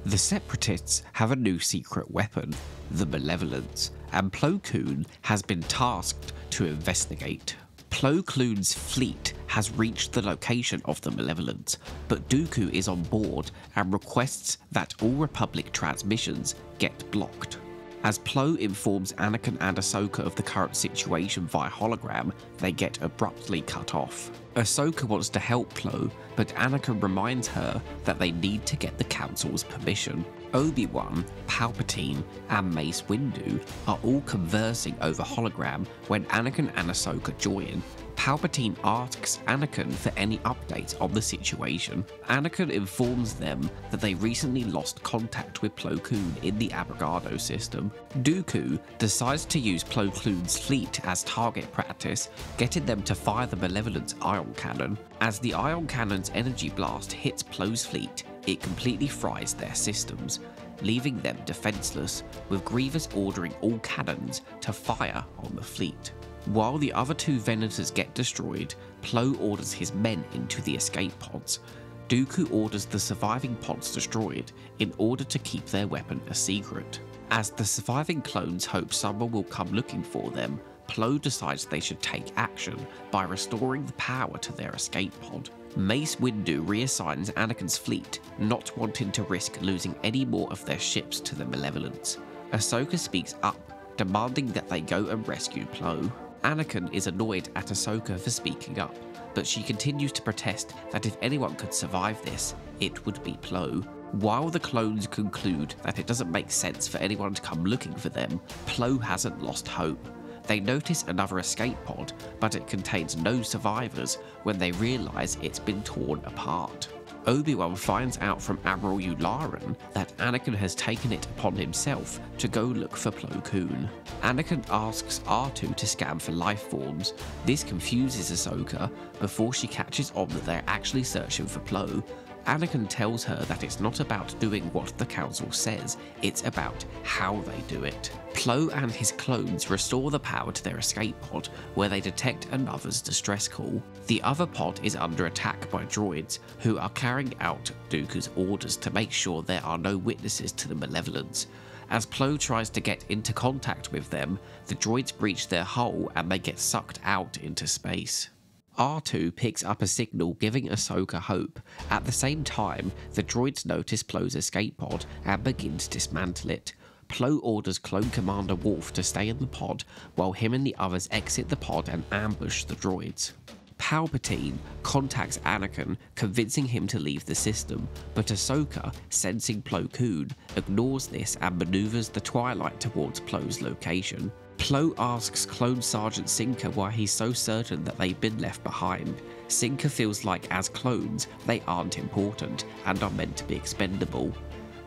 The Separatists have a new secret weapon, the Malevolence, and Plo Koon has been tasked to investigate. Plo Koon's fleet has reached the location of the Malevolence, but Dooku is on board and requests that all Republic transmissions get blocked. As Plo informs Anakin and Ahsoka of the current situation via hologram, they get abruptly cut off. Ahsoka wants to help Plo, but Anakin reminds her that they need to get the Council's permission. Obi-Wan, Palpatine, and Mace Windu are all conversing over hologram when Anakin and Ahsoka join. Palpatine asks Anakin for any updates on the situation. Anakin informs them that they recently lost contact with Plo Koon in the Abrogado system. Dooku decides to use Plo Koon's fleet as target practice, getting them to fire the Malevolence ion cannon. As the ion cannon's energy blast hits Plo's fleet, it completely fries their systems, leaving them defenseless, with Grievous ordering all cannons to fire on the fleet. While the other two Venators get destroyed, Plo orders his men into the escape pods. Dooku orders the surviving pods destroyed in order to keep their weapon a secret. As the surviving clones hope someone will come looking for them, Plo decides they should take action by restoring the power to their escape pod. Mace Windu reassigns Anakin's fleet, not wanting to risk losing any more of their ships to the Malevolence. Ahsoka speaks up, demanding that they go and rescue Plo. Anakin is annoyed at Ahsoka for speaking up, but she continues to protest that if anyone could survive this, it would be Plo. While the clones conclude that it doesn't make sense for anyone to come looking for them, Plo hasn't lost hope. They notice another escape pod, but it contains no survivors when they realise it's been torn apart. Obi-Wan finds out from Admiral Yularen that Anakin has taken it upon himself to go look for Plo Koon. Anakin asks R2 to scan for life forms. This confuses Ahsoka before she catches on that they're actually searching for Plo. Anakin tells her that it's not about doing what the Council says, it's about how they do it. Plo and his clones restore the power to their escape pod, where they detect another's distress call. The other pod is under attack by droids, who are carrying out Dooku's orders to make sure there are no witnesses to the Malevolence. As Plo tries to get into contact with them, the droids breach their hull and they get sucked out into space. R2 picks up a signal giving Ahsoka hope. At the same time, the droids notice Plo's escape pod and begin to dismantle it. Plo orders Clone Commander Wolf to stay in the pod, while him and the others exit the pod and ambush the droids. Palpatine contacts Anakin, convincing him to leave the system, but Ahsoka, sensing Plo Koon, ignores this and maneuvers the Twilight towards Plo's location. Plo asks Clone Sergeant Cinca why he's so certain that they've been left behind. Cinca feels like as clones, they aren't important and are meant to be expendable.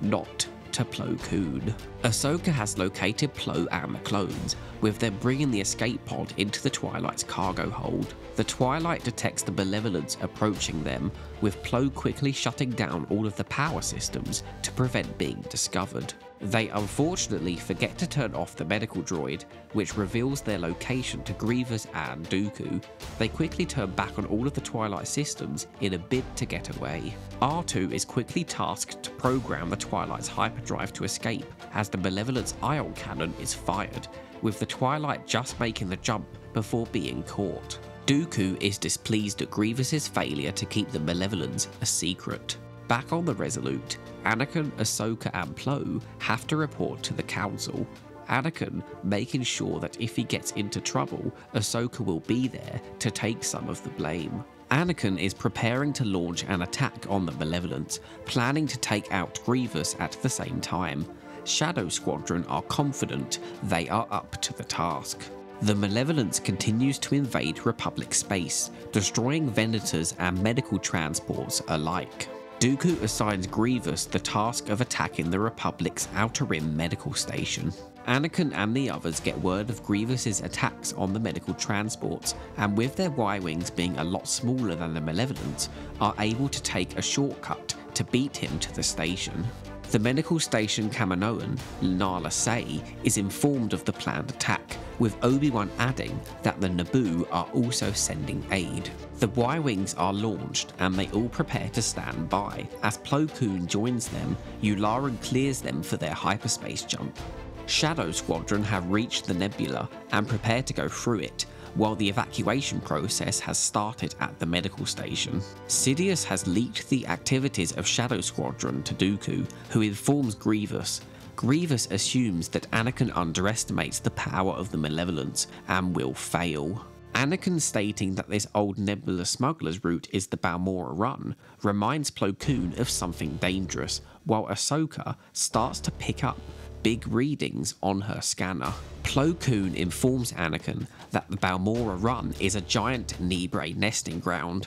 Not to Plo Koon. Ahsoka has located Plo and the clones, with them bringing the escape pod into the Twilight's cargo hold. The Twilight detects the Malevolence approaching them, with Plo quickly shutting down all of the power systems to prevent being discovered. They unfortunately forget to turn off the medical droid, which reveals their location to Grievous and Dooku. They quickly turn back on all of the Twilight systems in a bid to get away. R2 is quickly tasked to program the Twilight's hyperdrive to escape as the Malevolence ion cannon is fired, with the Twilight just making the jump before being caught. Dooku is displeased at Grievous's failure to keep the Malevolence a secret. Back on the Resolute, Anakin, Ahsoka and Plo have to report to the Council. Anakin making sure that if he gets into trouble, Ahsoka will be there to take some of the blame. Anakin is preparing to launch an attack on the Malevolence, planning to take out Grievous at the same time. Shadow Squadron are confident they are up to the task. The Malevolence continues to invade Republic space, destroying Venators and medical transports alike. Dooku assigns Grievous the task of attacking the Republic's Outer Rim medical station. Anakin and the others get word of Grievous's attacks on the medical transports, and with their Y-wings being a lot smaller than the Malevolence, are able to take a shortcut to beat him to the station. The medical station Kaminoan, Nala Se, is informed of the planned attack, with Obi-Wan adding that the Naboo are also sending aid. The Y-Wings are launched and they all prepare to stand by. As Plo Koon joins them, Yularen clears them for their hyperspace jump. Shadow Squadron have reached the nebula and prepare to go through it, while the evacuation process has started at the medical station. Sidious has leaked the activities of Shadow Squadron to Dooku, who informs Grievous. Grievous assumes that Anakin underestimates the power of the Malevolence and will fail. Anakin stating that this old Nebula smuggler's route is the Balmorra Run reminds Plo Koon of something dangerous, while Ahsoka starts to pick up big readings on her scanner. Plo Koon informs Anakin that the Balmorra Run is a giant Neebray nesting ground.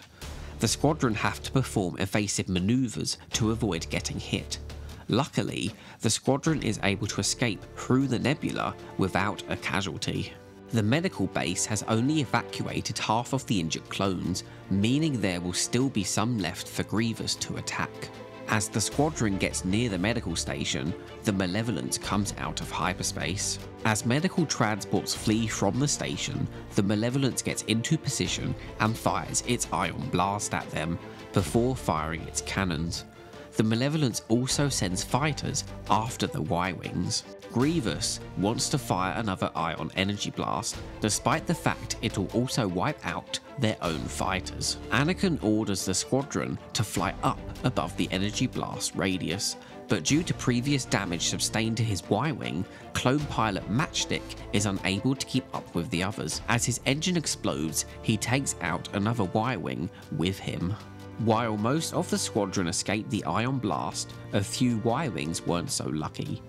The squadron have to perform evasive maneuvers to avoid getting hit. Luckily, the squadron is able to escape through the nebula without a casualty. The medical base has only evacuated half of the injured clones, meaning there will still be some left for Grievous to attack. As the squadron gets near the medical station, the Malevolence comes out of hyperspace. As medical transports flee from the station, the Malevolence gets into position and fires its ion blast at them, before firing its cannons. The Malevolence also sends fighters after the Y-Wings. Grievous wants to fire another ion energy blast, despite the fact it will also wipe out their own fighters. Anakin orders the squadron to fly up above the energy blast radius, but due to previous damage sustained to his Y-Wing, clone pilot Matchstick is unable to keep up with the others. As his engine explodes, he takes out another Y-Wing with him. While most of the squadron escaped the ion blast, a few Y-Wings weren't so lucky.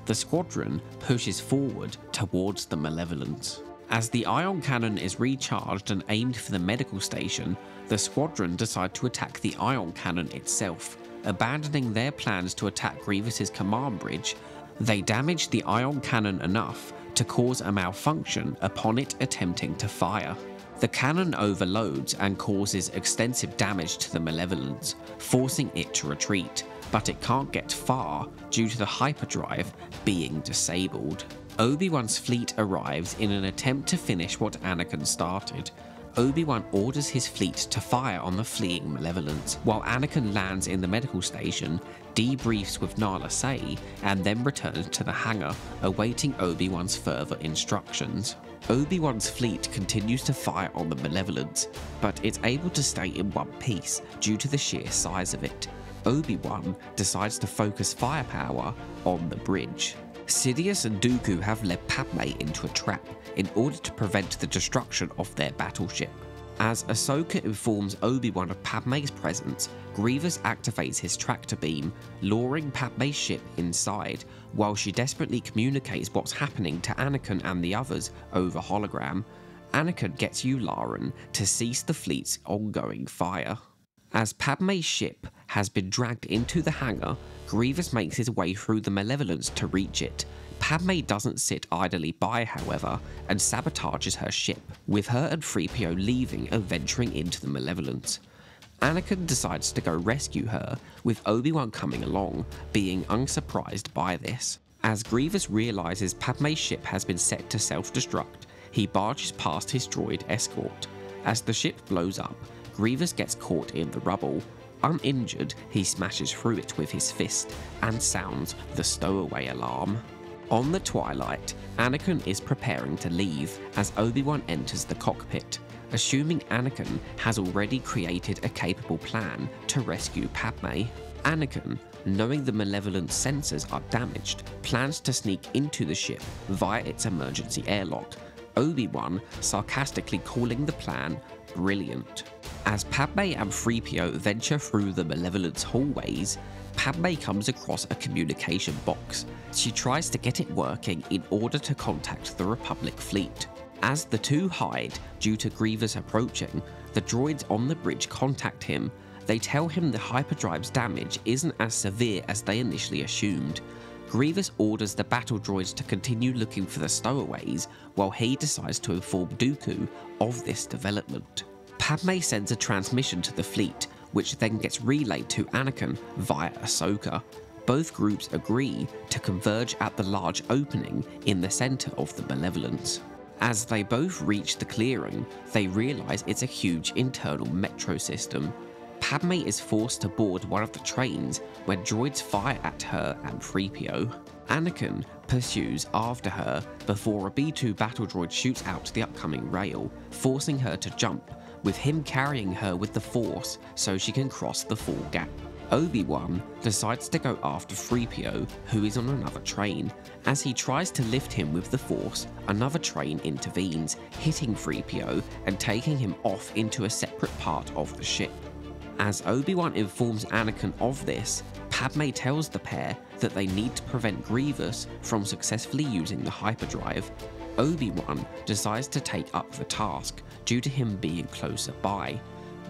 The squadron pushes forward towards the Malevolence. As the ion cannon is recharged and aimed for the medical station, the squadron decide to attack the ion cannon itself. Abandoning their plans to attack Grievous's command bridge, they damage the ion cannon enough to cause a malfunction upon it attempting to fire. The cannon overloads and causes extensive damage to the Malevolence, forcing it to retreat, but it can't get far due to the hyperdrive being disabled. Obi-Wan's fleet arrives in an attempt to finish what Anakin started. Obi-Wan orders his fleet to fire on the fleeing Malevolence, while Anakin lands in the medical station, debriefs with Nala Se, and then returns to the hangar, awaiting Obi-Wan's further instructions. Obi-Wan's fleet continues to fire on the Malevolence, but it's able to stay in one piece due to the sheer size of it. Obi-Wan decides to focus firepower on the bridge. Sidious and Dooku have led Padme into a trap in order to prevent the destruction of their battleship. As Ahsoka informs Obi-Wan of Padme's presence, Grievous activates his tractor beam, luring Padme's ship inside, while she desperately communicates what's happening to Anakin and the others over hologram. Anakin gets Yularen to cease the fleet's ongoing fire. As Padme's ship has been dragged into the hangar, Grievous makes his way through the Malevolence to reach it. Padme doesn't sit idly by, however, and sabotages her ship, with her and 3PO leaving and venturing into the Malevolence. Anakin decides to go rescue her, with Obi-Wan coming along, being unsurprised by this. As Grievous realises Padme's ship has been set to self-destruct, he barges past his droid escort. As the ship blows up, Grievous gets caught in the rubble. Uninjured, he smashes through it with his fist and sounds the stowaway alarm. On the Twilight, Anakin is preparing to leave as Obi-Wan enters the cockpit, assuming Anakin has already created a capable plan to rescue Padme. Anakin, knowing the Malevolence sensors are damaged, plans to sneak into the ship via its emergency airlock, Obi-Wan sarcastically calling the plan brilliant. As Padme and 3PO venture through the Malevolence hallways, Padme comes across a communication box. She tries to get it working in order to contact the Republic fleet. As the two hide due to Grievous approaching, the droids on the bridge contact him. They tell him the hyperdrive's damage isn't as severe as they initially assumed. Grievous orders the battle droids to continue looking for the stowaways, while he decides to inform Dooku of this development. Padme sends a transmission to the fleet, which then gets relayed to Anakin via Ahsoka. Both groups agree to converge at the large opening in the centre of the Malevolence. As they both reach the clearing, they realise it's a huge internal metro system. Padme is forced to board one of the trains when droids fire at her and 3PO. Anakin pursues after her before a B-2 battle droid shoots out the upcoming rail, forcing her to jump, with him carrying her with the Force so she can cross the fall gap. Obi-Wan decides to go after 3PO, who is on another train. As he tries to lift him with the Force, another train intervenes, hitting 3PO and taking him off into a separate part of the ship. As Obi-Wan informs Anakin of this, Padme tells the pair that they need to prevent Grievous from successfully using the hyperdrive. Obi-Wan decides to take up the task due to him being closer by.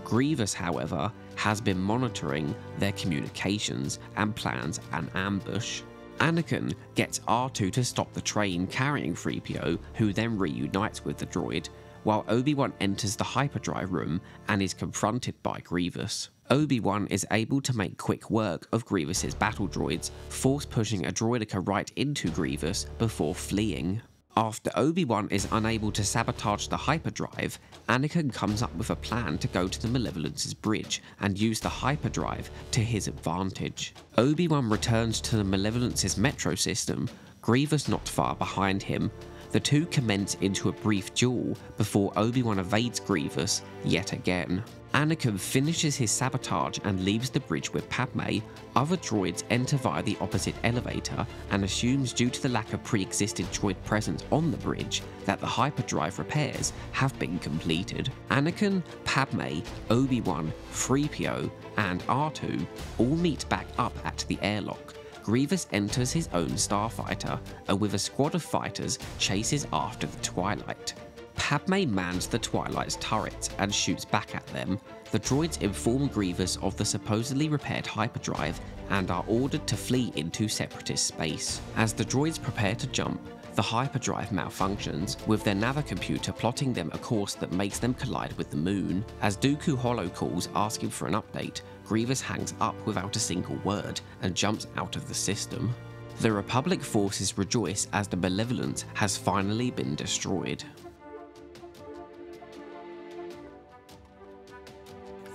Grievous, however, has been monitoring their communications and plans an ambush. Anakin gets R2 to stop the train carrying 3PO, who then reunites with the droid, while Obi-Wan enters the hyperdrive room and is confronted by Grievous. Obi-Wan is able to make quick work of Grievous's battle droids, force pushing a droideka right into Grievous before fleeing. After Obi-Wan is unable to sabotage the hyperdrive, Anakin comes up with a plan to go to the Malevolence's bridge and use the hyperdrive to his advantage. Obi-Wan returns to the Malevolence's metro system, Grievous not far behind him. The two commence into a brief duel before Obi-Wan evades Grievous yet again. Anakin finishes his sabotage and leaves the bridge with Padme. Other droids enter via the opposite elevator and assumes due to the lack of pre-existing droid presence on the bridge that the hyperdrive repairs have been completed. Anakin, Padme, Obi-Wan, 3PO and R2 all meet back up at the airlock. Grievous enters his own starfighter and with a squad of fighters chases after the Twilight. Padme mans the Twilight's turrets and shoots back at them. The droids inform Grievous of the supposedly repaired hyperdrive and are ordered to flee into Separatist space. As the droids prepare to jump, the hyperdrive malfunctions, with their navicomputer plotting them a course that makes them collide with the moon. As Dooku Hollow calls asking for an update, Grievous hangs up without a single word and jumps out of the system. The Republic forces rejoice as the Malevolence has finally been destroyed.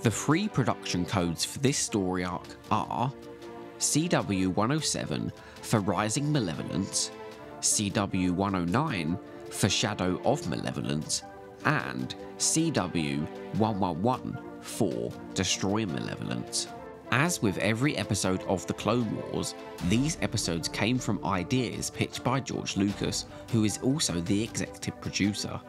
The three production codes for this story arc are CW-107 for Rising Malevolence, CW-109 for Shadow of Malevolence, and CW-111 for Destroy Malevolence. As with every episode of The Clone Wars, these episodes came from ideas pitched by George Lucas, who is also the executive producer.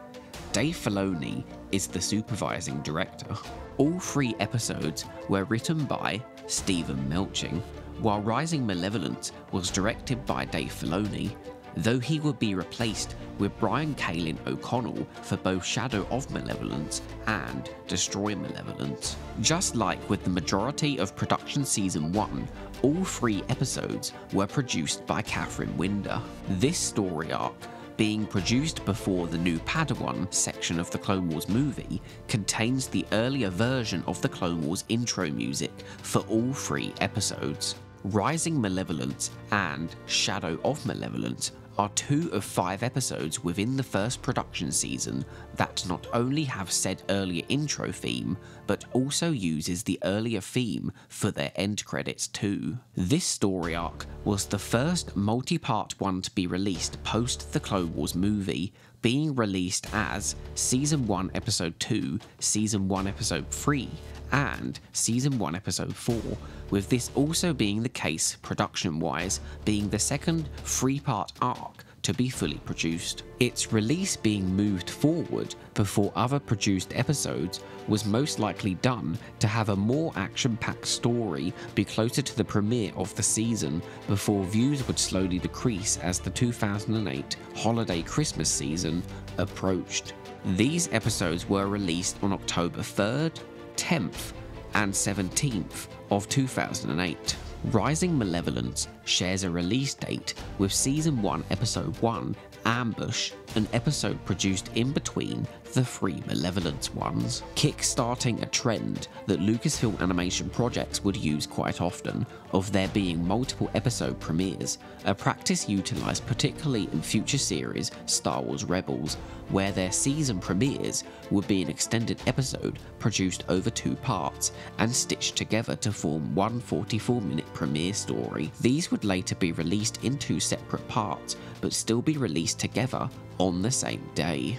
Dave Filoni is the supervising director. All three episodes were written by Stephen Melching, while Rising Malevolence was directed by Dave Filoni, though he would be replaced with Brian Kalin O'Connell for both Shadow of Malevolence and Destroy Malevolence. Just like with the majority of production season 1, all three episodes were produced by Catherine Winder. This story arc, being produced before the new Padawan section of the Clone Wars movie, contains the earlier version of the Clone Wars intro music for all three episodes. Rising Malevolence and Shadow of Malevolence are 2 of 5 episodes within the first production season that not only have said earlier intro theme, but also uses the earlier theme for their end credits too. This story arc was the first multi-part one to be released post the Clone Wars movie, being released as Season 1 Episode 2, Season 1 Episode 3, and Season 1 Episode 4, with this also being the case production-wise, being the second 3-part arc to be fully produced. Its release being moved forward before other produced episodes was most likely done to have a more action-packed story be closer to the premiere of the season, before views would slowly decrease as the 2008 holiday Christmas season approached. These episodes were released on October 3rd, 10th and 17th of 2008. Rising Malevolence shares a release date with Season 1 Episode 1, Ambush, an episode produced in between the 3 Malevolence ones, kick-starting a trend that Lucasfilm animation projects would use quite often, of there being multiple episode premieres, a practice utilised particularly in future series Star Wars Rebels, where their season premieres would be an extended episode produced over 2 parts and stitched together to form one 44-minute premiere story. These would later be released in 2 separate parts, but still be released together on the same day.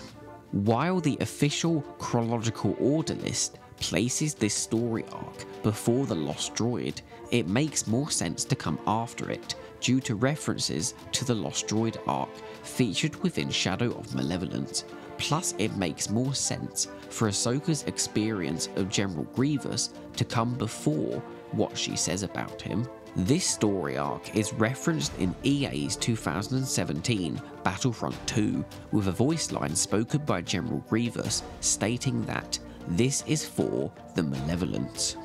While the official chronological order list places this story arc before The Lost Droid, it makes more sense to come after it due to references to the Lost Droid arc featured within Shadow of Malevolence. Plus, it makes more sense for Ahsoka's experience of General Grievous to come before what she says about him. This story arc is referenced in EA's 2017 Battlefront 2, with a voice line spoken by General Grievous stating that this is for the Malevolence.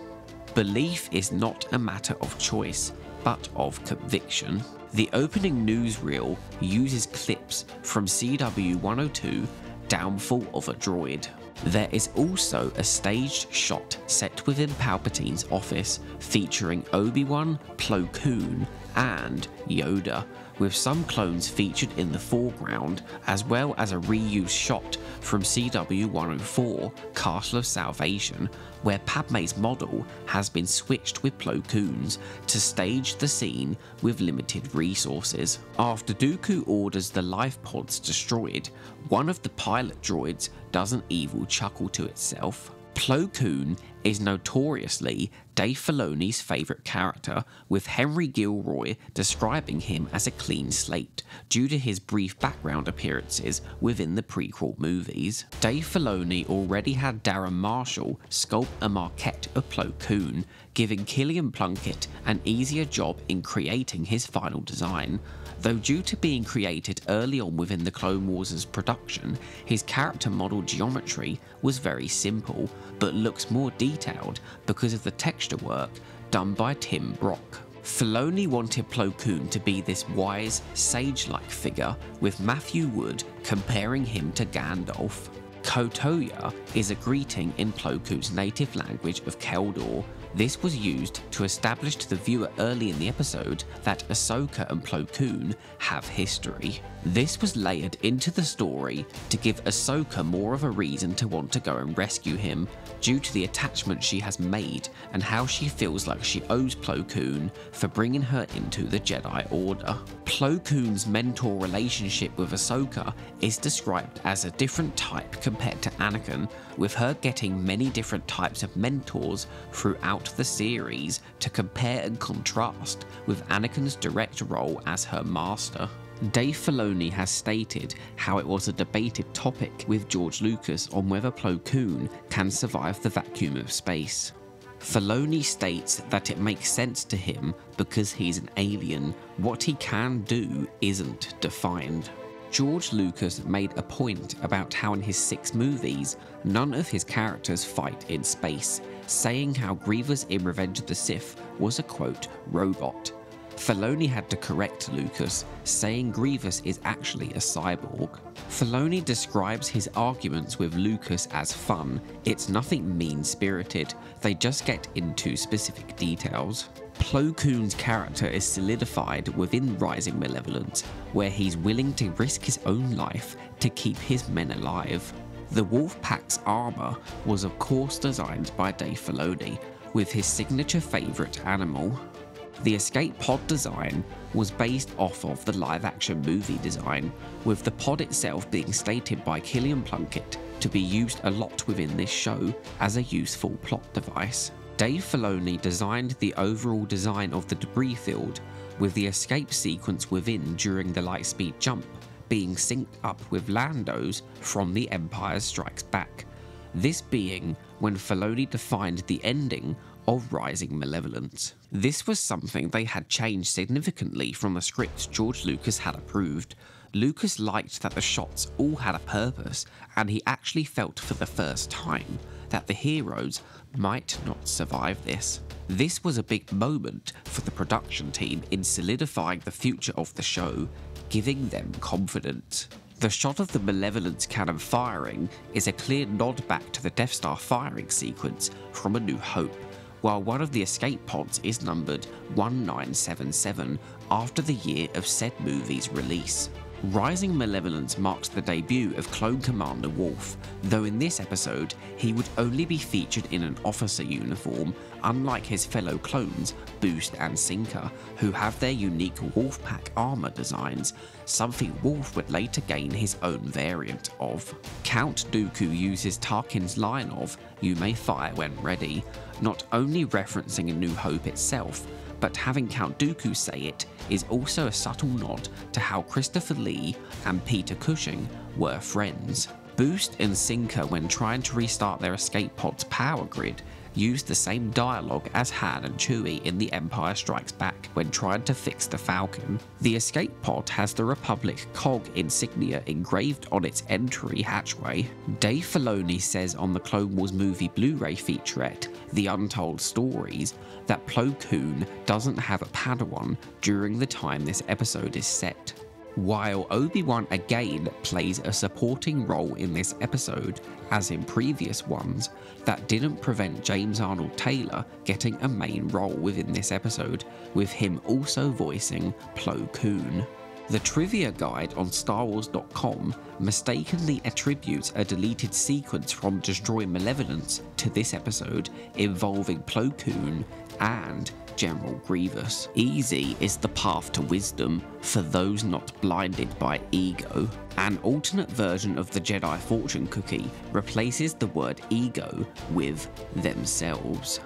Belief is not a matter of choice, but of conviction. The opening newsreel uses clips from CW 102, Downfall of a Droid. There is also a staged shot set within Palpatine's office featuring Obi-Wan, Plo Koon, and Yoda, with some clones featured in the foreground, as well as a reused shot from CW 104, Castle of Salvation, where Padme's model has been switched with Plo Koon's to stage the scene with limited resources. After Dooku orders the life pods destroyed, one of the pilot droids does an evil chuckle to itself. Plo Koon is notoriously Dave Filoni's favourite character, with Henry Gilroy describing him as a clean slate due to his brief background appearances within the prequel movies. Dave Filoni already had Darren Marshall sculpt a maquette of Plo Koon, giving Killian Plunkett an easier job in creating his final design. Though due to being created early on within the Clone Wars' production, his character model geometry was very simple, but looks more detailed because of the texture work done by Tim Brock. Filoni wanted Plo Koon to be this wise, sage-like figure, with Matthew Wood comparing him to Gandalf. Kotoya is a greeting in Plo Koon's native language of Keldor. This was used to establish to the viewer early in the episode that Ahsoka and Plo Koon have history. This was layered into the story to give Ahsoka more of a reason to want to go and rescue him, due to the attachment she has made and how she feels like she owes Plo Koon for bringing her into the Jedi Order. Plo Koon's mentor relationship with Ahsoka is described as a different type compared to Anakin, with her getting many different types of mentors throughout the series to compare and contrast with Anakin's direct role as her master. Dave Filoni has stated how it was a debated topic with George Lucas on whether Plo Koon can survive the vacuum of space. Filoni states that it makes sense to him because he's an alien. What he can do isn't defined. George Lucas made a point about how in his 6 movies, none of his characters fight in space, saying how Grievous in Revenge of the Sith was a quote, robot. Filoni had to correct Lucas, saying Grievous is actually a cyborg. Filoni describes his arguments with Lucas as fun. It's nothing mean-spirited, they just get into specific details. Plo Koon's character is solidified within Rising Malevolence, where he's willing to risk his own life to keep his men alive. The Wolfpack's armour was of course designed by Dave Filoni, with his signature favourite animal. The escape pod design was based off of the live-action movie design, with the pod itself being stated by Killian Plunkett to be used a lot within this show as a useful plot device. Dave Filoni designed the overall design of the debris field, with the escape sequence within during the Lightspeed jump being synced up with Lando's from The Empire Strikes Back, this being when Filoni defined the ending of Rising Malevolence. This was something they had changed significantly from the script George Lucas had approved. Lucas liked that the shots all had a purpose, and he actually felt for the first time that the heroes might not survive this. This was a big moment for the production team in solidifying the future of the show, giving them confidence. The shot of the Malevolence cannon firing is a clear nod back to the Death Star firing sequence from A New Hope, while one of the escape pods is numbered 1977 after the year of said movie's release. Rising Malevolence marks the debut of Clone Commander Worf, though in this episode he would only be featured in an officer uniform, unlike his fellow clones Boost and Sinker, who have their unique Wolfpack armor designs, something Worf would later gain his own variant of. Count Dooku uses Tarkin's line of "You may fire when ready," not only referencing A New Hope itself, but having Count Dooku say it is also a subtle nod to how Christopher Lee and Peter Cushing were friends. Boost and Sinker, when trying to restart their escape pod's power grid, used the same dialogue as Han and Chewie in The Empire Strikes Back when trying to fix the Falcon. The escape pod has the Republic cog insignia engraved on its entry hatchway. Dave Filoni says on the Clone Wars movie Blu-ray featurette, The Untold Stories, that Plo Koon doesn't have a Padawan during the time this episode is set. While Obi-Wan again plays a supporting role in this episode, as in previous ones, that didn't prevent James Arnold Taylor getting a main role within this episode, with him also voicing Plo Koon. The trivia guide on StarWars.com mistakenly attributes a deleted sequence from Destroy Malevolence to this episode involving Plo Koon and General Grievous. Easy is the path to wisdom for those not blinded by ego. An alternate version of the Jedi fortune cookie replaces the word ego with themselves.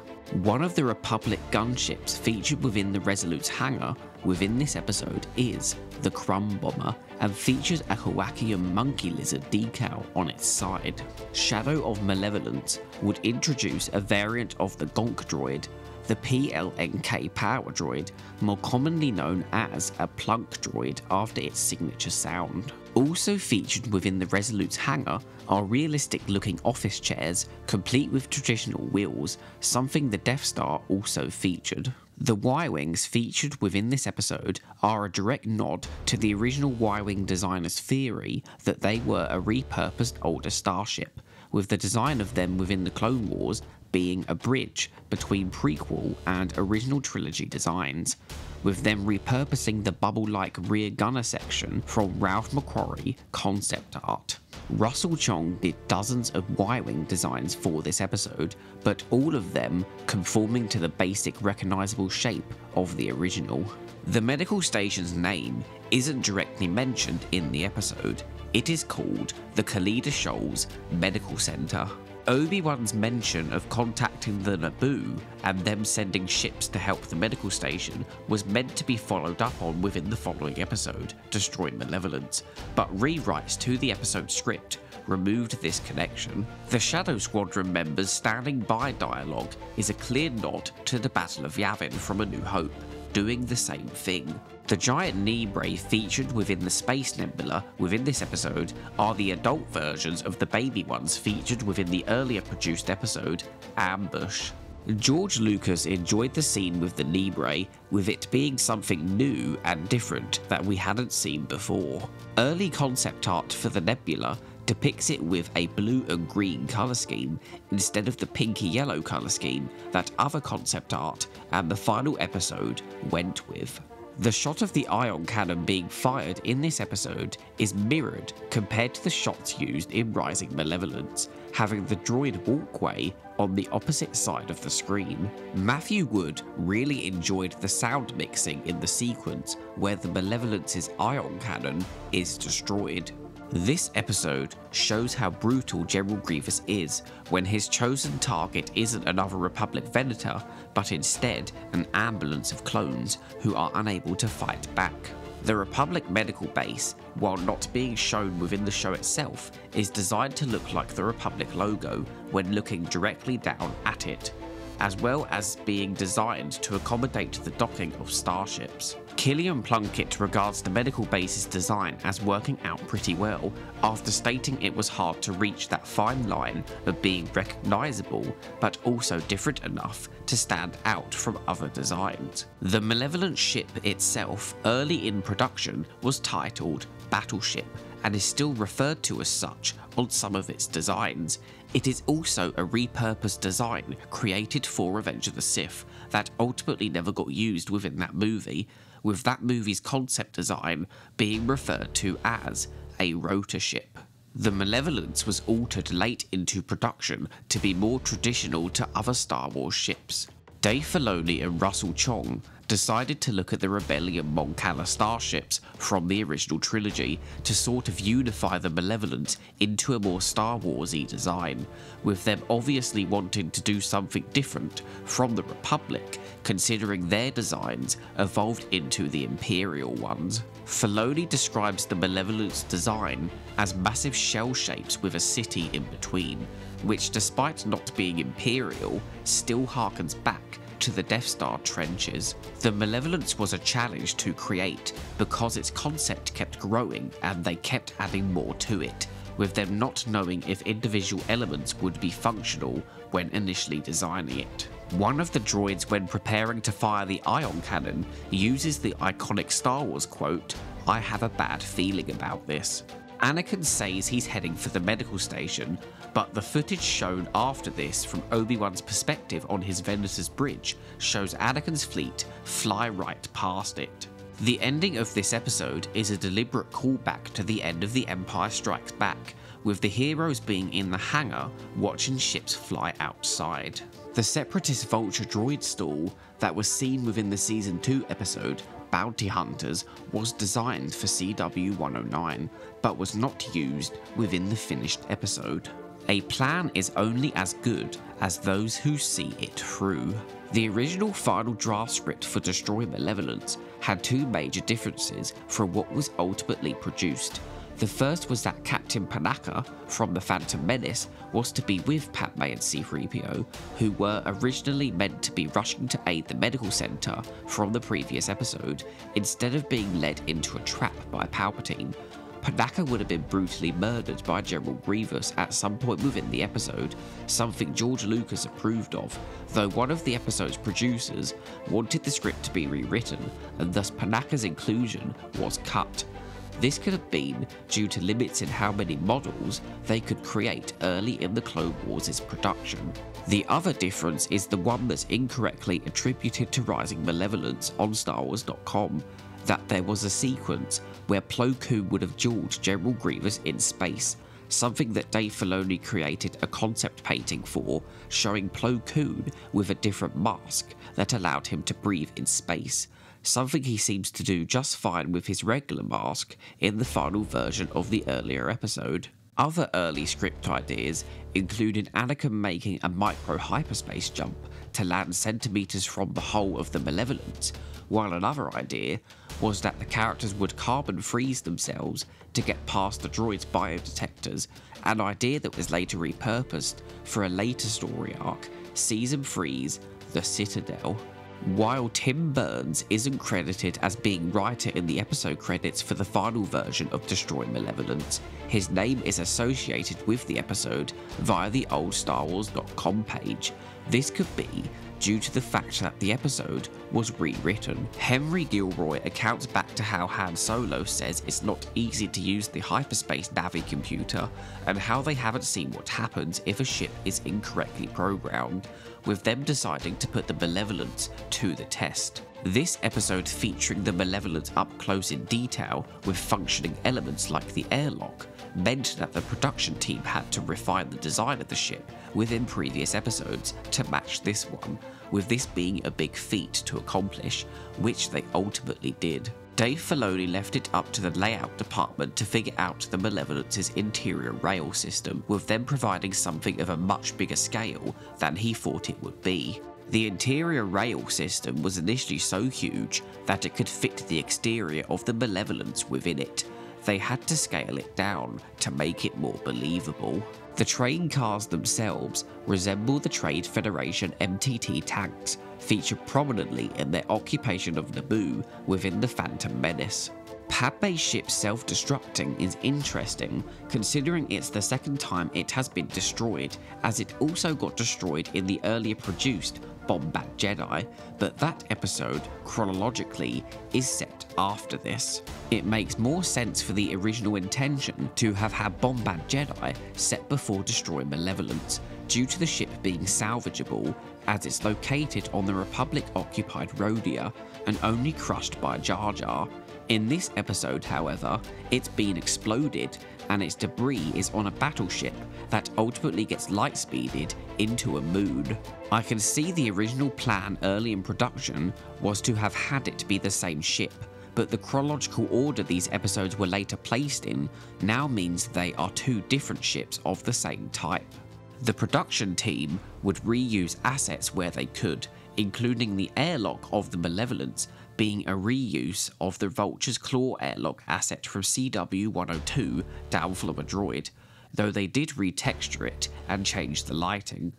One of the Republic gunships featured within the Resolute's hangar within this episode is the Crumb Bomber and features a Kowakian monkey lizard decal on its side. Shadow of Malevolence would introduce a variant of the Gonk droid, the PLNK power droid, more commonly known as a plunk droid after its signature sound. Also featured within the Resolute's hangar are realistic looking office chairs, complete with traditional wheels, something the Death Star also featured. The Y-Wings featured within this episode are a direct nod to the original Y-Wing designer's theory that they were a repurposed older starship, with the design of them within the Clone Wars being a bridge between prequel and original trilogy designs, with them repurposing the bubble-like rear gunner section from Ralph McQuarrie concept art. Russell Chong did dozens of Y-Wing designs for this episode, but all of them conforming to the basic recognisable shape of the original. The medical station's name isn't directly mentioned in the episode. It is called the Khalida Shoals Medical Center. Obi-Wan's mention of contacting the Naboo and them sending ships to help the medical station was meant to be followed up on within the following episode, Destroy Malevolence, but rewrites to the episode script removed this connection. The Shadow Squadron members standing by dialogue is a clear nod to the Battle of Yavin from A New Hope, doing the same thing. The giant knee brace featured within the Space Nebula within this episode are the adult versions of the baby ones featured within the earlier produced episode, Ambush. George Lucas enjoyed the scene with the knee brace, with it being something new and different that we hadn't seen before. Early concept art for the Nebula depicts it with a blue and green colour scheme instead of the pinky yellow colour scheme that other concept art and the final episode went with. The shot of the ion cannon being fired in this episode is mirrored compared to the shots used in Rising Malevolence, having the droid walkway on the opposite side of the screen. Matthew Wood really enjoyed the sound mixing in the sequence where the Malevolence's ion cannon is destroyed. This episode shows how brutal General Grievous is when his chosen target isn't another Republic Venator, but instead an ambulance of clones who are unable to fight back. The Republic medical base, while not being shown within the show itself, is designed to look like the Republic logo when looking directly down at it, as well as being designed to accommodate the docking of starships. Killian Plunkett regards the medical base's design as working out pretty well, after stating it was hard to reach that fine line of being recognisable but also different enough to stand out from other designs. The Malevolence ship itself, early in production, was titled Battleship and is still referred to as such on some of its designs. It is also a repurposed design created for Revenge of the Sith that ultimately never got used within that movie, with that movie's concept design being referred to as a rotor ship. The Malevolence was altered late into production to be more traditional to other Star Wars ships. Dave Filoni and Russell Chong decided to look at the Rebellion Mon Cala starships from the original trilogy to sort of unify the Malevolence into a more Star Wars-y design, with them obviously wanting to do something different from the Republic, considering their designs evolved into the Imperial ones. Filoni describes the Malevolence design as massive shell shapes with a city in between, which, despite not being Imperial, still harkens back to the Death Star trenches. The Malevolence was a challenge to create because its concept kept growing and they kept adding more to it, with them not knowing if individual elements would be functional when initially designing it. One of the droids, when preparing to fire the ion cannon, uses the iconic Star Wars quote, "I have a bad feeling about this." Anakin says he's heading for the medical station, but the footage shown after this from Obi-Wan's perspective on his Venator's bridge shows Anakin's fleet fly right past it. The ending of this episode is a deliberate callback to the end of The Empire Strikes Back, with the heroes being in the hangar watching ships fly outside. The Separatist Vulture droid stall that was seen within the Season 2 episode Bounty Hunters was designed for CW-109, but was not used within the finished episode. A plan is only as good as those who see it through. The original final draft script for Destroy Malevolence had two major differences from what was ultimately produced. The first was that Captain Panaka from The Phantom Menace was to be with Padme and C-3PO, who were originally meant to be rushing to aid the medical center from the previous episode, instead of being led into a trap by Palpatine. Panaka would have been brutally murdered by General Grievous at some point within the episode, something George Lucas approved of, though one of the episode's producers wanted the script to be rewritten, and thus Panaka's inclusion was cut. This could have been due to limits in how many models they could create early in the Clone Wars' production. The other difference is the one that's incorrectly attributed to Rising Malevolence on StarWars.com, that there was a sequence where Plo Koon would have dueled General Grievous in space, something that Dave Filoni created a concept painting for, showing Plo Koon with a different mask that allowed him to breathe in space, something he seems to do just fine with his regular mask in the final version of the earlier episode. Other early script ideas included Anakin making a micro-hyperspace jump to land centimeters from the hull of the Malevolence, while another idea was that the characters would carbon freeze themselves to get past the droid's biodetectors, an idea that was later repurposed for a later story arc, Season 3's The Citadel. While Tim Burns isn't credited as being writer in the episode credits for the final version of Destroy Malevolence, his name is associated with the episode via the old StarWars.com page. This could be due to the fact that the episode was rewritten. Henry Gilroy accounts back to how Han Solo says it's not easy to use the hyperspace Navi computer, and how they haven't seen what happens if a ship is incorrectly programmed, with them deciding to put the Malevolence to the test. This episode, featuring the Malevolence up close in detail with functioning elements like the airlock, meant that the production team had to refine the design of the ship within previous episodes to match this one, with this being a big feat to accomplish, which they ultimately did. Dave Filoni left it up to the layout department to figure out the Malevolence's interior rail system, with them providing something of a much bigger scale than he thought it would be. The interior rail system was initially so huge that it could fit the exterior of the Malevolence within it. they had to scale it down to make it more believable. The train cars themselves resemble the Trade Federation MTT tanks featured prominently in their occupation of Naboo within the Phantom Menace. Padme's ship self-destructing is interesting, considering it's the second time it has been destroyed, as it also got destroyed in the earlier produced Bombad Jedi, but that episode, chronologically, is set after this. It makes more sense for the original intention to have had Bombad Jedi set before Destroy Malevolence, due to the ship being salvageable, as it's located on the Republic-occupied Rhodia and only crushed by Jar Jar. In this episode, however, it's been exploded and its debris is on a battleship that ultimately gets light-speeded into a moon. I can see the original plan early in production was to have had it be the same ship, but the chronological order these episodes were later placed in now means they are two different ships of the same type. The production team would reuse assets where they could, including the airlock of the Malevolence being a reuse of the Vulture's Claw airlock asset from CW-102 Downfall of a Droid, though they did retexture it and change the lighting.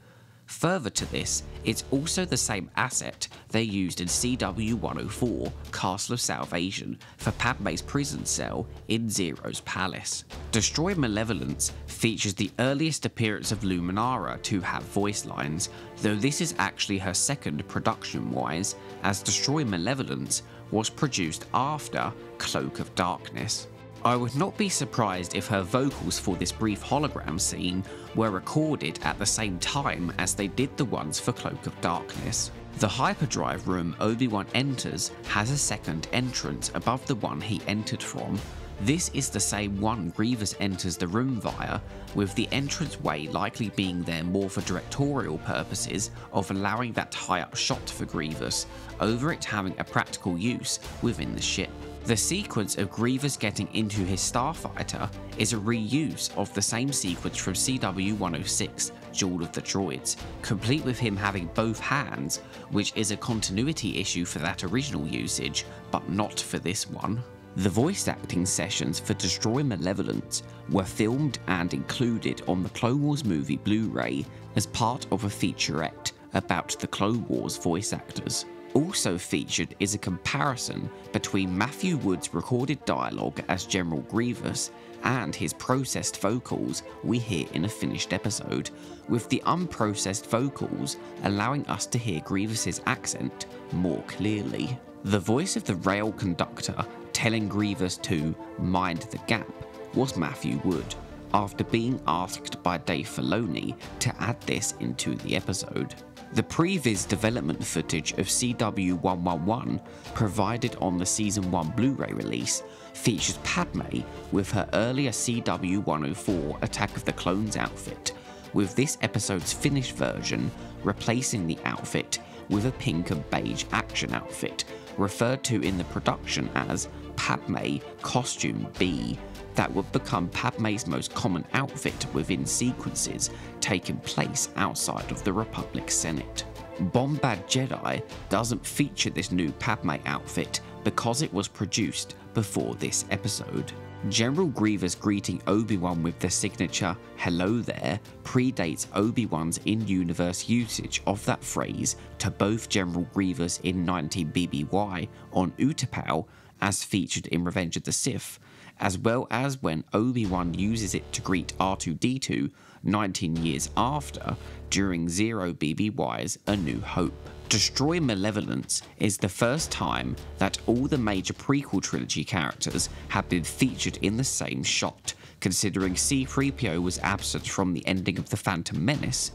Further to this, it's also the same asset they used in CW-104 Castle of Salvation for Padme's prison cell in Zero's palace. Destroy Malevolence features the earliest appearance of Luminara to have voice lines, though this is actually her second production-wise, as Destroy Malevolence was produced after Cloak of Darkness. I would not be surprised if her vocals for this brief hologram scene were recorded at the same time as they did the ones for Cloak of Darkness. The hyperdrive room Obi-Wan enters has a second entrance above the one he entered from. This is the same one Grievous enters the room via, with the entranceway likely being there more for directorial purposes of allowing that high-up shot for Grievous, over it having a practical use within the ship. The sequence of Grievous getting into his starfighter is a reuse of the same sequence from CW-106 Duel of the Droids, complete with him having both hands, which is a continuity issue for that original usage, but not for this one. The voice acting sessions for Destroy Malevolence were filmed and included on the Clone Wars movie Blu-ray as part of a featurette about the Clone Wars voice actors. Also featured is a comparison between Matthew Wood's recorded dialogue as General Grievous and his processed vocals we hear in a finished episode, with the unprocessed vocals allowing us to hear Grievous's accent more clearly. The voice of the rail conductor telling Grievous to mind the gap was Matthew Wood, after being asked by Dave Filoni to add this into the episode. The previs development footage of CW-111 provided on the Season 1 Blu-ray release features Padme with her earlier CW-104 Attack of the Clones outfit, with this episode's finished version replacing the outfit with a pink and beige action outfit, referred to in the production as Padme Costume B, that would become Padme's most common outfit within sequences taking place outside of the Republic Senate. Bombad Jedi doesn't feature this new Padme outfit because it was produced before this episode. General Grievous greeting Obi-Wan with the signature "Hello there" predates Obi-Wan's in-universe usage of that phrase to both General Grievous in 19BBY on Utapau, as featured in Revenge of the Sith, as well as when Obi-Wan uses it to greet R2-D2 19 years after during 0BBY's A New Hope. Destroy Malevolence is the first time that all the major prequel trilogy characters have been featured in the same shot, considering C-3PO was absent from the ending of The Phantom Menace,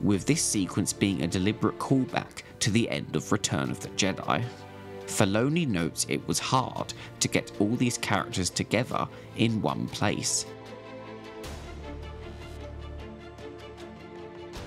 with this sequence being a deliberate callback to the end of Return of the Jedi. Filoni notes it was hard to get all these characters together in one place.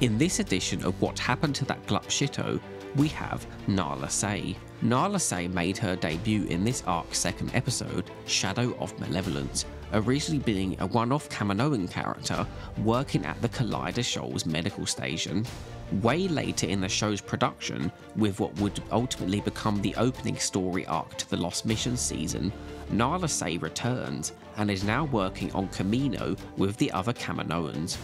In this edition of What Happened to That Glup Shitto, we have Nala Se. Nala Se made her debut in this arc's second episode, Shadow of Malevolence, originally being a one-off Kaminoan character working at the Collider Shoals medical station. Way later in the show's production, with what would ultimately become the opening story arc to the Lost Mission season, Nala Se returns and is now working on Camino with the other Kaminoans.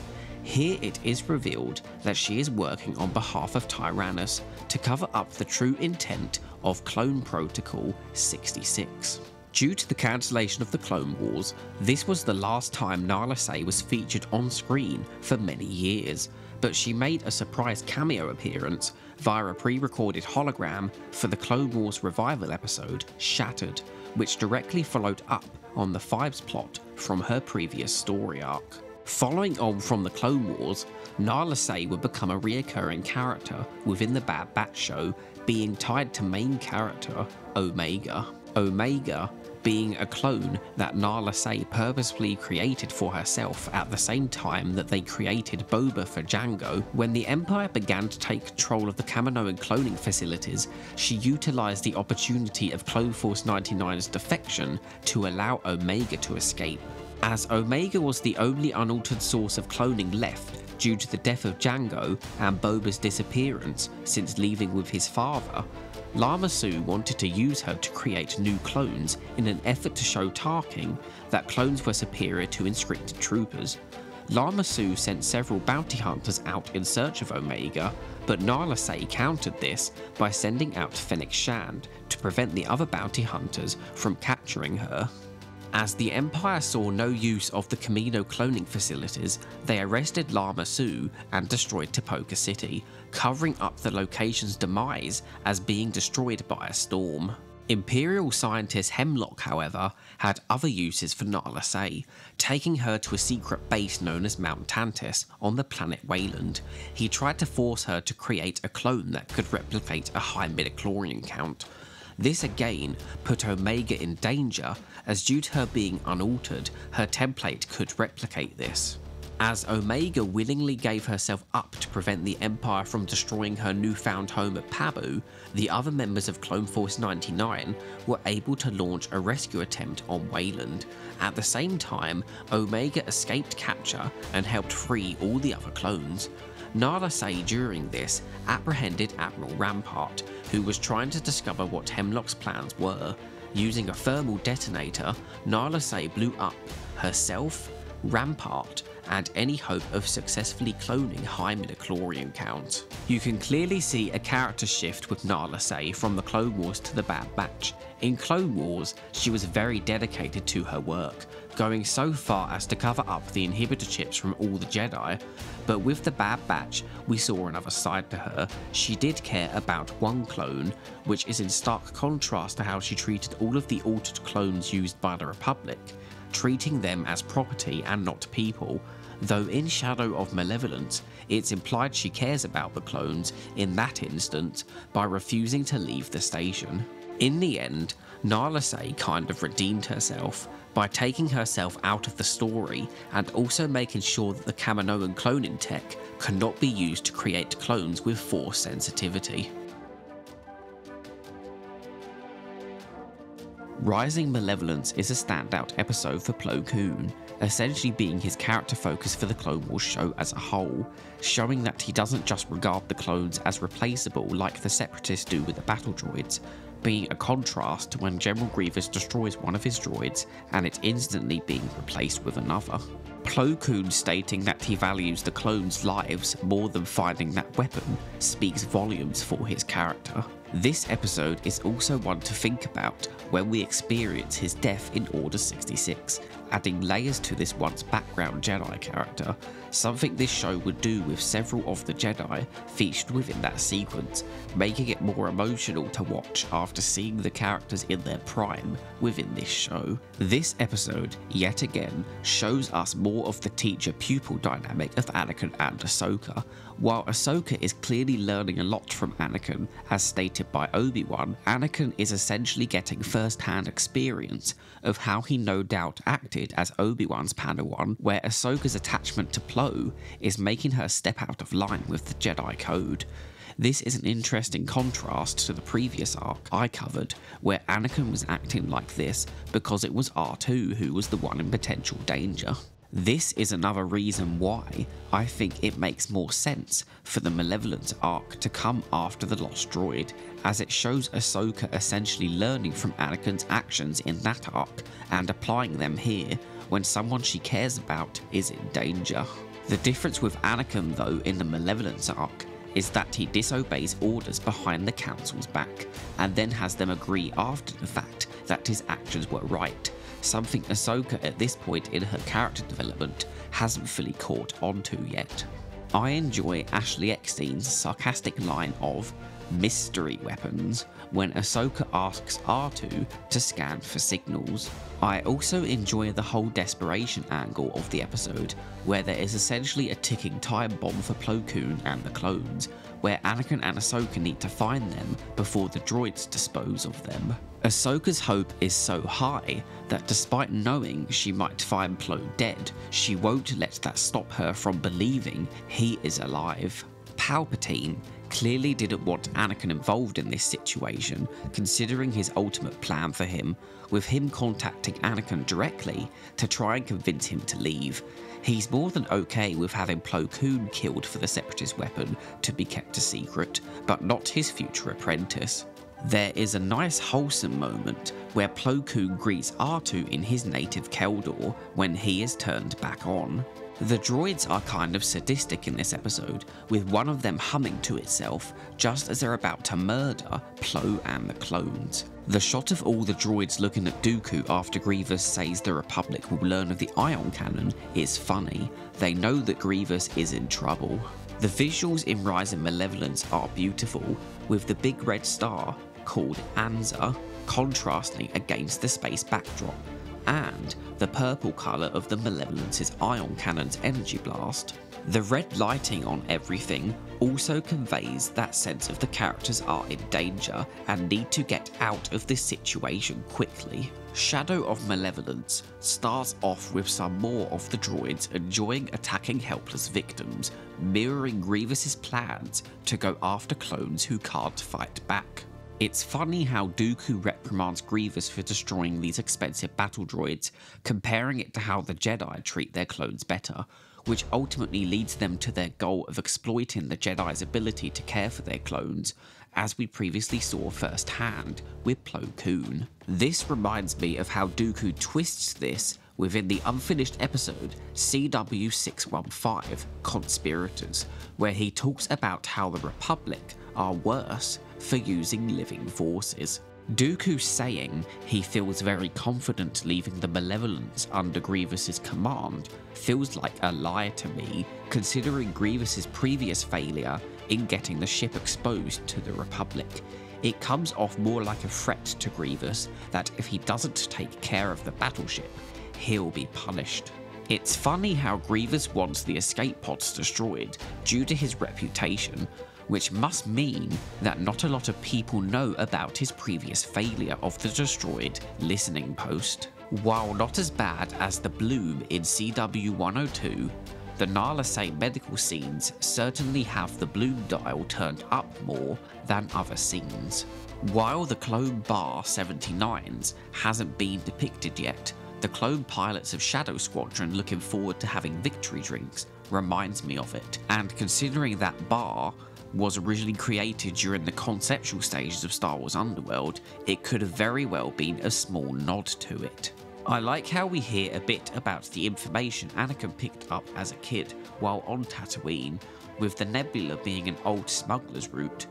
Here it is revealed that she is working on behalf of Tyrannus to cover up the true intent of Clone Protocol 66. Due to the cancellation of the Clone Wars, this was the last time Nala Se was featured on screen for many years, but she made a surprise cameo appearance via a pre-recorded hologram for the Clone Wars revival episode Shattered, which directly followed up on the Fives plot from her previous story arc. Following on from the Clone Wars, Nala Se would become a reoccurring character within the Bad Batch show, being tied to main character Omega. Omega being a clone that Nala Se purposefully created for herself at the same time that they created Boba for Jango. When the Empire began to take control of the Kaminoan cloning facilities, she utilised the opportunity of Clone Force 99's defection to allow Omega to escape. As Omega was the only unaltered source of cloning left due to the death of Jango and Boba's disappearance since leaving with his father, Lama Su wanted to use her to create new clones in an effort to show Tarkin that clones were superior to conscripted troopers. Lama Su sent several bounty hunters out in search of Omega, but Nala Se countered this by sending out Fennec Shand to prevent the other bounty hunters from capturing her. As the Empire saw no use of the Camino cloning facilities, they arrested Lama Su and destroyed Tipoca City, covering up the location's demise as being destroyed by a storm. Imperial scientist Hemlock, however, had other uses for Nala Se, taking her to a secret base known as Mount Tantis on the planet Wayland. He tried to force her to create a clone that could replicate a high midichlorian count. This again put Omega in danger, as due to her being unaltered, her template could replicate this. As Omega willingly gave herself up to prevent the Empire from destroying her newfound home at Pabu, the other members of Clone Force 99 were able to launch a rescue attempt on Wayland. At the same time, Omega escaped capture and helped free all the other clones. Nala Se during this apprehended Admiral Rampart, who was trying to discover what Hemlock's plans were. Using a thermal detonator, Nala Se blew up herself, Rampart, and any hope of successfully cloning high midichlorian count. You can clearly see a character shift with Nala Se from the Clone Wars to the Bad Batch. In Clone Wars, she was very dedicated to her work, going so far as to cover up the inhibitor chips from all the Jedi, but with the Bad Batch, we saw another side to her. She did care about one clone, which is in stark contrast to how she treated all of the altered clones used by the Republic, treating them as property and not people, though in Shadow of Malevolence, it's implied she cares about the clones in that instance by refusing to leave the station. In the end, Nala Se kind of redeemed herself by taking herself out of the story and also making sure that the Kaminoan cloning tech cannot be used to create clones with force sensitivity. Rising Malevolence is a standout episode for Plo Koon, essentially being his character focus for the Clone Wars show as a whole, showing that he doesn't just regard the clones as replaceable like the Separatists do with the battle droids, being a contrast to when General Grievous destroys one of his droids and it's instantly being replaced with another. Plo Koon stating that he values the clones' lives more than finding that weapon speaks volumes for his character. This episode is also one to think about when we experience his death in Order 66, adding layers to this once background Jedi character, something this show would do with several of the Jedi featured within that sequence, making it more emotional to watch after seeing the characters in their prime within this show. This episode, yet again, shows us more of the teacher-pupil dynamic of Anakin and Ahsoka. While Ahsoka is clearly learning a lot from Anakin, as stated by Obi-Wan, Anakin is essentially getting first-hand experience of how he no doubt acted as Obi-Wan's Padawan, where Ahsoka's attachment to Plo is making her step out of line with the Jedi Code. This is an interesting contrast to the previous arc I covered, where Anakin was acting like this because it was R2 who was the one in potential danger. This is another reason why I think it makes more sense for the Malevolence arc to come after the Lost Droid, as it shows Ahsoka essentially learning from Anakin's actions in that arc and applying them here when someone she cares about is in danger. The difference with Anakin though in the Malevolence arc is that he disobeys orders behind the Council's back and then has them agree after the fact that his actions were right, something Ahsoka at this point in her character development hasn't fully caught onto yet. I enjoy Ashley Eckstein's sarcastic line of mystery weapons when Ahsoka asks R2 to scan for signals. I also enjoy the whole desperation angle of the episode, where there is essentially a ticking time bomb for Plo Koon and the clones, where Anakin and Ahsoka need to find them before the droids dispose of them. Ahsoka's hope is so high that despite knowing she might find Plo dead, she won't let that stop her from believing he is alive. Palpatine clearly didn't want Anakin involved in this situation, considering his ultimate plan for him, with him contacting Anakin directly to try and convince him to leave. He's more than okay with having Plo Koon killed for the Separatist weapon to be kept a secret, but not his future apprentice. There is a nice wholesome moment where Plo Koon greets R2 in his native Keldor when he is turned back on. The droids are kind of sadistic in this episode, with one of them humming to itself just as they're about to murder Plo and the clones. The shot of all the droids looking at Dooku after Grievous says the Republic will learn of the Ion Cannon is funny. They know that Grievous is in trouble. The visuals in Rise of Malevolence are beautiful, with the big red star, called Anza, contrasting against the space backdrop, and the purple colour of the Malevolence's Ion Cannon's energy blast. The red lighting on everything also conveys that sense of the characters are in danger and need to get out of this situation quickly. Shadow of Malevolence starts off with some more of the droids enjoying attacking helpless victims, mirroring Grievous's plans to go after clones who can't fight back. It's funny how Dooku reprimands Grievous for destroying these expensive battle droids, comparing it to how the Jedi treat their clones better, which ultimately leads them to their goal of exploiting the Jedi's ability to care for their clones, as we previously saw firsthand with Plo Koon. This reminds me of how Dooku twists this within the unfinished episode CW615, Conspirators, where he talks about how the Republic are worse for using living forces. Dooku saying he feels very confident leaving the Malevolence under Grievous's command feels like a lie to me, considering Grievous's previous failure in getting the ship exposed to the Republic. It comes off more like a threat to Grievous that if he doesn't take care of the battleship, he'll be punished. It's funny how Grievous wants the escape pods destroyed due to his reputation, which must mean that not a lot of people know about his previous failure of the destroyed listening post. While not as bad as the bloom in CW102, the Nala Se medical scenes certainly have the bloom dial turned up more than other scenes. While the clone bar 79s hasn't been depicted yet, the clone pilots of Shadow Squadron looking forward to having victory drinks reminds me of it, and considering that bar was originally created during the conceptual stages of Star Wars Underworld, it could have very well been a small nod to it. I like how we hear a bit about the information Anakin picked up as a kid while on Tatooine, with the nebula being an old smuggler's route.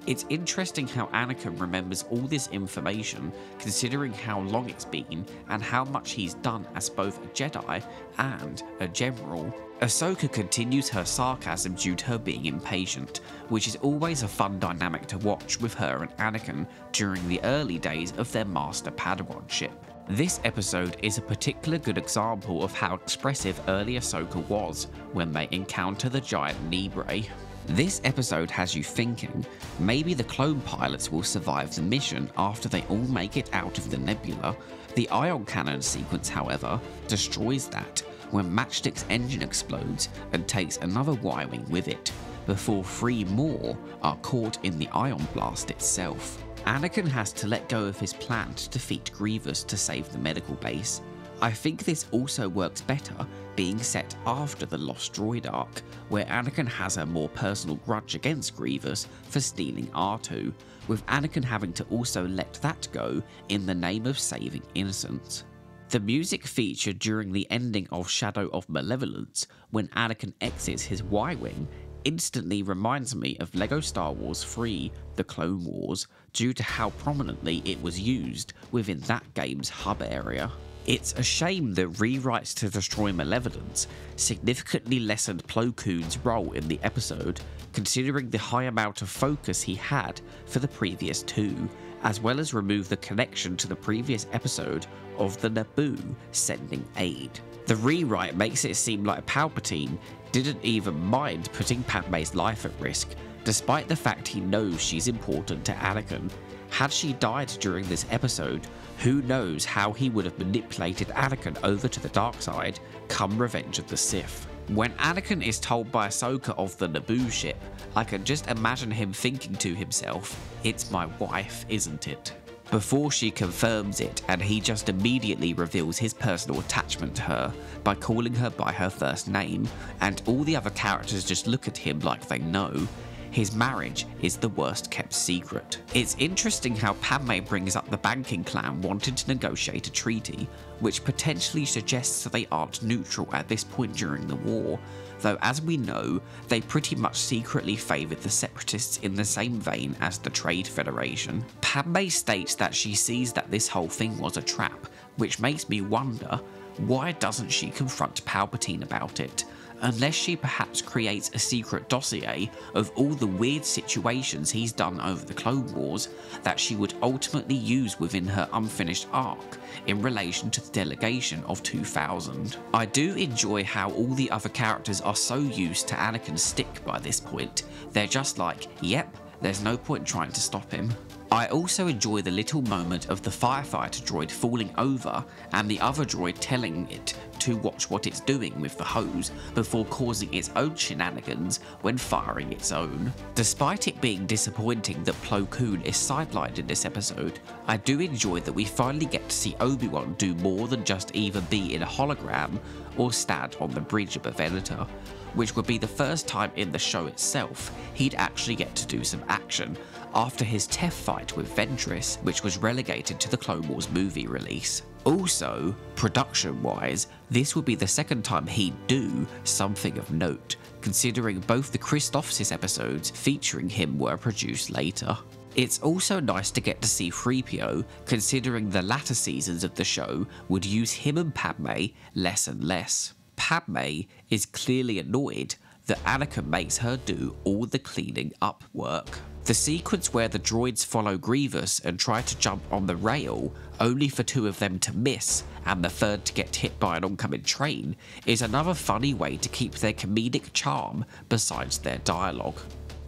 It's interesting how Anakin remembers all this information, considering how long it's been and how much he's done as both a Jedi and a general. Ahsoka continues her sarcasm due to her being impatient, which is always a fun dynamic to watch with her and Anakin during the early days of their Master Padawanship. This episode is a particular good example of how expressive early Ahsoka was when they encounter the giant Nibre. This episode has you thinking, maybe the clone pilots will survive the mission after they all make it out of the nebula. The Ion Cannon sequence, however, destroys that when Matchstick's engine explodes and takes another Y-wing with it, before 3 more are caught in the Ion Blast itself. Anakin has to let go of his plan to defeat Grievous to save the medical base. I think this also works better being set after the Lost Droid arc, where Anakin has a more personal grudge against Grievous for stealing R2, with Anakin having to also let that go in the name of saving innocence. The music featured during the ending of Shadow of Malevolence, when Anakin exits his Y-Wing, instantly reminds me of LEGO Star Wars 3: The Clone Wars, due to how prominently it was used within that game's hub area. It's a shame that rewrites to destroy Malevolence significantly lessened Plo Koon's role in the episode, considering the high amount of focus he had for the previous two, as well as remove the connection to the previous episode of the Naboo sending aid. The rewrite makes it seem like Palpatine didn't even mind putting Padme's life at risk, despite the fact he knows she's important to Anakin. Had she died during this episode, who knows how he would have manipulated Anakin over to the dark side come Revenge of the Sith. When Anakin is told by Ahsoka of the Naboo ship, I can just imagine him thinking to himself, "It's my wife, isn't it?" Before she confirms it, and he just immediately reveals his personal attachment to her by calling her by her first name, and all the other characters just look at him like they know. His marriage is the worst kept secret. It's interesting how Padme brings up the banking clan wanting to negotiate a treaty, which potentially suggests they aren't neutral at this point during the war, though as we know, they pretty much secretly favoured the Separatists in the same vein as the Trade Federation. Padme states that she sees that this whole thing was a trap, which makes me wonder, why doesn't she confront Palpatine about it? Unless she perhaps creates a secret dossier of all the weird situations he's done over the Clone Wars that she would ultimately use within her unfinished arc in relation to the delegation of 2000. I do enjoy how all the other characters are so used to Anakin's stick by this point, they're just like, yep, there's no point trying to stop him. I also enjoy the little moment of the firefighter droid falling over and the other droid telling it to watch what it's doing with the hose before causing its own shenanigans when firing its own. Despite it being disappointing that Plo Koon is sidelined in this episode, I do enjoy that we finally get to see Obi-Wan do more than just either be in a hologram or stand on the bridge of a Venator, which would be the first time in the show itself he'd actually get to do some action after his Tef fight with Ventress, which was relegated to the Clone Wars movie release. Also, production-wise, this would be the second time he'd do something of note, considering both the Christophsis episodes featuring him were produced later. It's also nice to get to see 3PO, considering the latter seasons of the show would use him and Padme less and less. Padme is clearly annoyed that Anakin makes her do all the cleaning up work. The sequence where the droids follow Grievous and try to jump on the rail, only for two of them to miss and the third to get hit by an oncoming train, is another funny way to keep their comedic charm besides their dialogue.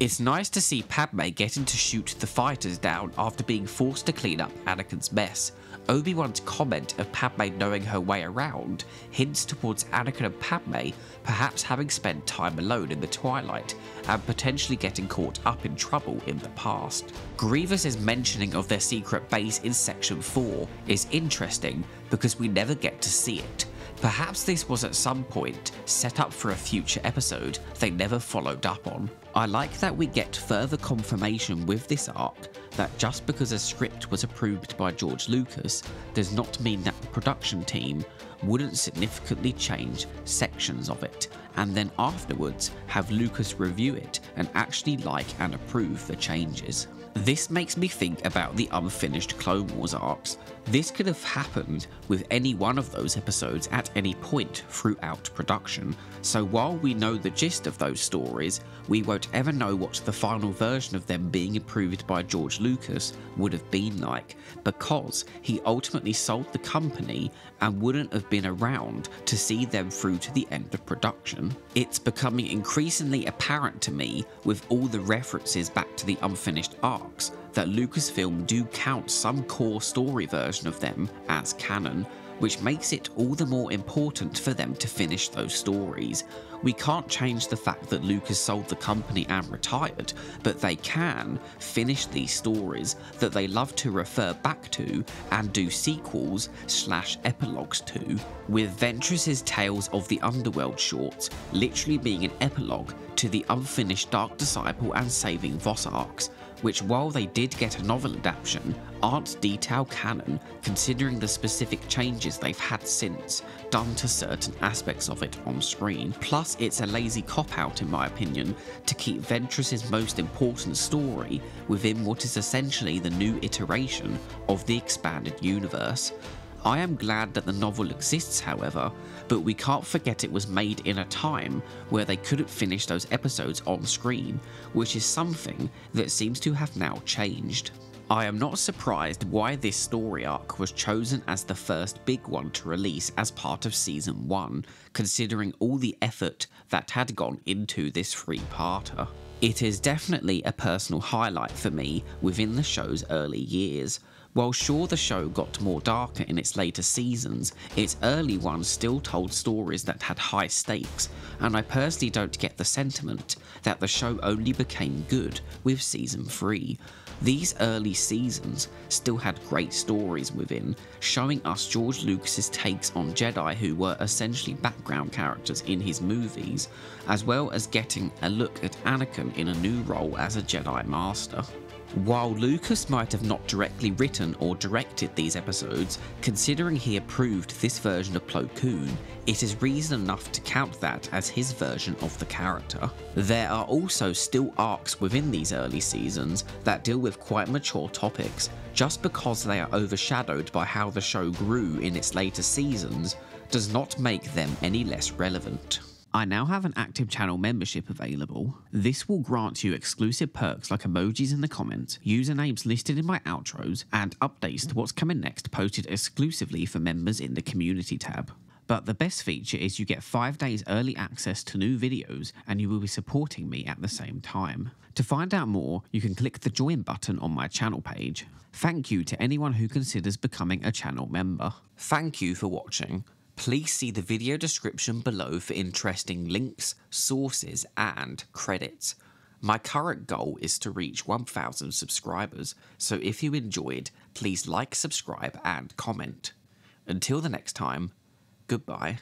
It's nice to see Padme getting to shoot the fighters down after being forced to clean up Anakin's mess. Obi-Wan's comment of Padme knowing her way around hints towards Anakin and Padme perhaps having spent time alone in the Twilight and potentially getting caught up in trouble in the past. Grievous's mentioning of their secret base in Section 4 is interesting because we never get to see it. Perhaps this was at some point set up for a future episode they never followed up on. I like that we get further confirmation with this arc that just because a script was approved by George Lucas does not mean that the production team wouldn't significantly change sections of it, and then afterwards have Lucas review it and actually like and approve the changes. This makes me think about the unfinished Clone Wars arcs. This could have happened with any one of those episodes at any point throughout production, so while we know the gist of those stories, we won't ever know what the final version of them being approved by George Lucas would have been like, because he ultimately sold the company and wouldn't have been around to see them through to the end of production. It's becoming increasingly apparent to me, with all the references back to the unfinished arcs, that Lucasfilm do count some core story version of them as canon, which makes it all the more important for them to finish those stories. We can't change the fact that Lucas sold the company and retired, but they can finish these stories that they love to refer back to and do sequels/epilogues to, with Ventress's Tales of the Underworld shorts literally being an epilogue to the unfinished Dark Disciple and Saving Voss arcs, which, while they did get a novel adaptation, aren't detail canon considering the specific changes they've had since done to certain aspects of it on screen. Plus, it's a lazy cop-out in my opinion to keep Ventress's most important story within what is essentially the new iteration of the expanded universe. I am glad that the novel exists, however, but we can't forget it was made in a time where they couldn't finish those episodes on screen, which is something that seems to have now changed. I am not surprised why this story arc was chosen as the first big one to release as part of Season 1, considering all the effort that had gone into this three-parter. It is definitely a personal highlight for me within the show's early years. While sure the show got more darker in its later seasons, its early ones still told stories that had high stakes, and I personally don't get the sentiment that the show only became good with Season 3. These early seasons still had great stories within, showing us George Lucas's takes on Jedi who were essentially background characters in his movies, as well as getting a look at Anakin in a new role as a Jedi Master. While Lucas might have not directly written or directed these episodes, considering he approved this version of Plo Koon, it is reason enough to count that as his version of the character. There are also still arcs within these early seasons that deal with quite mature topics. Just because they are overshadowed by how the show grew in its later seasons does not make them any less relevant. I now have an active channel membership available. This will grant you exclusive perks like emojis in the comments, usernames listed in my outros, and updates to what's coming next posted exclusively for members in the community tab. But the best feature is you get 5 days early access to new videos and you will be supporting me at the same time. To find out more, you can click the join button on my channel page. Thank you to anyone who considers becoming a channel member. Thank you for watching. Please see the video description below for interesting links, sources, and credits. My current goal is to reach 1,000 subscribers, so if you enjoyed, please like, subscribe, and comment. Until the next time, goodbye.